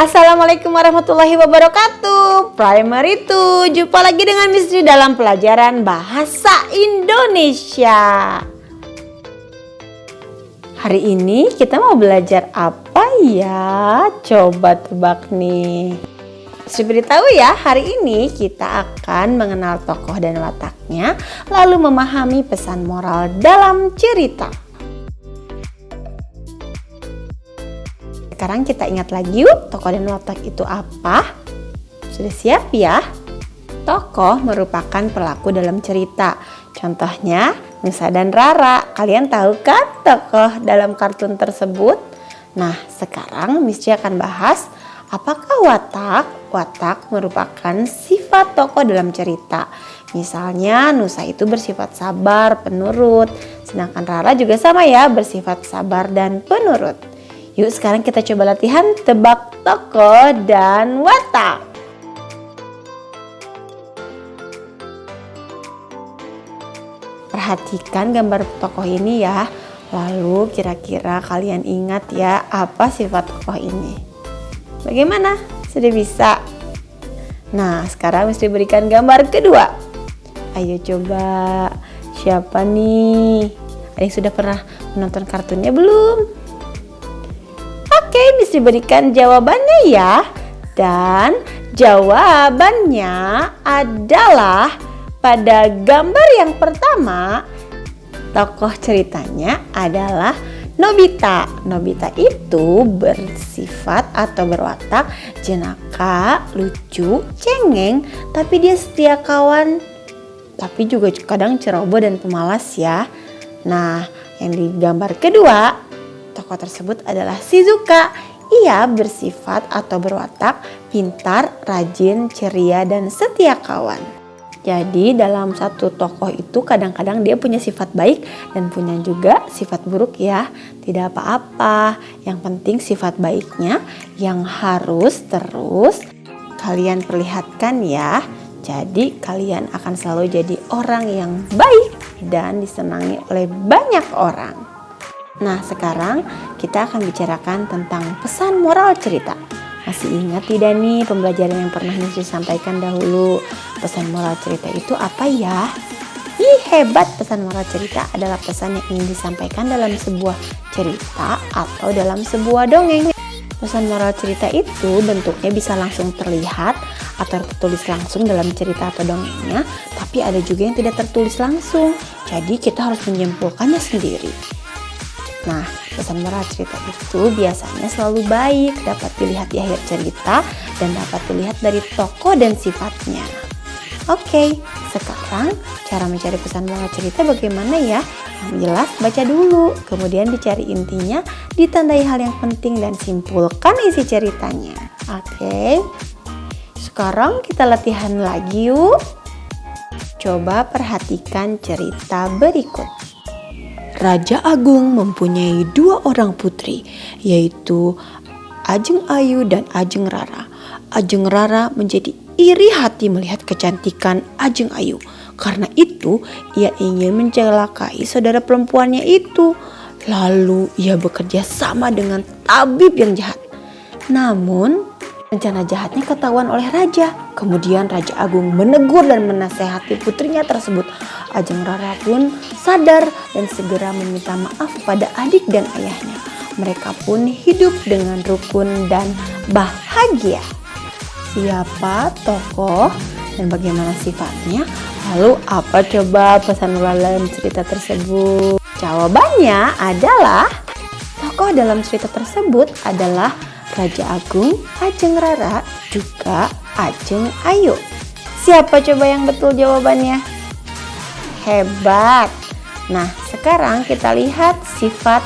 Assalamualaikum warahmatullahi wabarakatuh. Primary 2, jumpa lagi dengan Miss Dri dalam pelajaran Bahasa Indonesia. Hari ini kita mau belajar apa ya? Coba tebak nih. Miss Dri beritahu ya, hari ini kita akan mengenal tokoh dan wataknya, lalu memahami pesan moral dalam cerita. Sekarang kita ingat lagi yuk, tokoh dan watak itu apa? Sudah siap ya? Tokoh merupakan pelaku dalam cerita. Contohnya Nusa dan Rara. Kalian tahu kan tokoh dalam kartun tersebut? Nah, sekarang Miss J akan bahas apakah watak? Watak merupakan sifat tokoh dalam cerita. Misalnya Nusa itu bersifat sabar, penurut. Sedangkan Rara juga sama ya, bersifat sabar dan penurut. Yuk sekarang kita coba latihan tebak tokoh dan watak. Perhatikan gambar tokoh ini ya. Lalu kira-kira kalian ingat ya apa sifat tokoh ini. Bagaimana? Sudah bisa? Nah sekarang mesti berikan gambar kedua. Ayo coba. Siapa nih? Ada yang sudah pernah menonton kartunnya belum? Oke, bisa diberikan jawabannya ya. Dan jawabannya adalah pada gambar yang pertama, tokoh ceritanya adalah Nobita. Nobita itu bersifat atau berwatak jenaka, lucu, cengeng, tapi dia setia kawan, tapi juga kadang ceroboh dan pemalas ya. Nah, yang di gambar kedua, tokoh tersebut adalah Shizuka. Ia bersifat atau berwatak pintar, rajin, ceria, dan setia kawan. Jadi dalam satu tokoh itu kadang-kadang dia punya sifat baik dan punya juga sifat buruk ya. Tidak apa-apa, yang penting sifat baiknya yang harus terus kalian perlihatkan ya. Jadi kalian akan selalu jadi orang yang baik dan disenangi oleh banyak orang. Nah sekarang kita akan bicarakan tentang pesan moral cerita. Masih ingat tidak nih pembelajaran yang pernah Miss sampaikan dahulu? Pesan moral cerita itu apa ya? Hebat, pesan moral cerita adalah pesan yang ingin disampaikan dalam sebuah cerita atau dalam sebuah dongeng. Pesan moral cerita itu bentuknya bisa langsung terlihat atau tertulis langsung dalam cerita atau dongengnya, tapi ada juga yang tidak tertulis langsung. Jadi kita harus menyimpulkannya sendiri. Nah, pesan moral cerita itu biasanya selalu baik, dapat dilihat di akhir cerita dan dapat dilihat dari tokoh dan sifatnya. Oke, sekarang cara mencari pesan moral cerita bagaimana ya? Yang jelas baca dulu, kemudian dicari intinya, ditandai hal yang penting dan simpulkan isi ceritanya. Oke, sekarang kita latihan lagi yuk. Coba perhatikan cerita berikut. Raja Agung mempunyai 2 orang putri, yaitu Ajeng Ayu dan Ajeng Rara. Ajeng Rara menjadi iri hati melihat kecantikan Ajeng Ayu. Karena itu, ia ingin mencelakai saudara perempuannya itu. Lalu ia bekerja sama dengan tabib yang jahat. Namun, rencana jahatnya ketahuan oleh raja. Kemudian Raja Agung menegur dan menasehati putrinya tersebut. Ajeng Rara pun sadar dan segera meminta maaf pada adik dan ayahnya. Mereka pun hidup dengan rukun dan bahagia. Siapa tokoh dan bagaimana sifatnya? Lalu apa coba pesan moral dalam cerita tersebut? Jawabannya adalah tokoh dalam cerita tersebut adalah Raja Agung, Ajeng Rara, juga Ajeng Ayu. Siapa coba yang betul jawabannya? Hebat. Nah, sekarang kita lihat sifat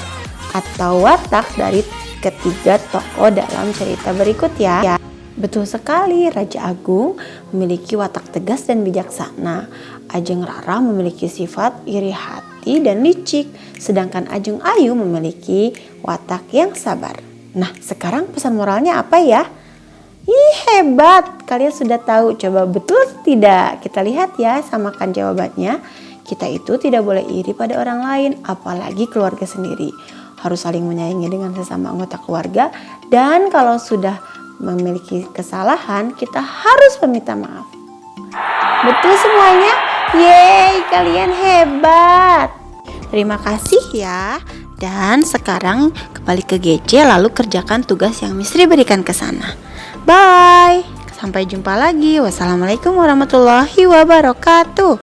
atau watak dari ketiga tokoh dalam cerita berikut ya. Betul sekali, Raja Agung memiliki watak tegas dan bijaksana. Ajeng Rara memiliki sifat iri hati dan licik, sedangkan Ajeng Ayu memiliki watak yang sabar. Nah, sekarang pesan moralnya apa ya? Hebat, kalian sudah tahu. Coba betul tidak? Kita lihat ya, samakan jawabannya. Kita itu tidak boleh iri pada orang lain, apalagi keluarga sendiri. Harus saling menyayangi dengan sesama anggota keluarga. Dan kalau sudah memiliki kesalahan, kita harus meminta maaf. Betul semuanya? Yeay, kalian hebat. Terima kasih ya. Dan sekarang kembali ke GC lalu kerjakan tugas yang Miss Ri berikan ke sana. Bye. Sampai jumpa lagi. Wassalamualaikum warahmatullahi wabarakatuh.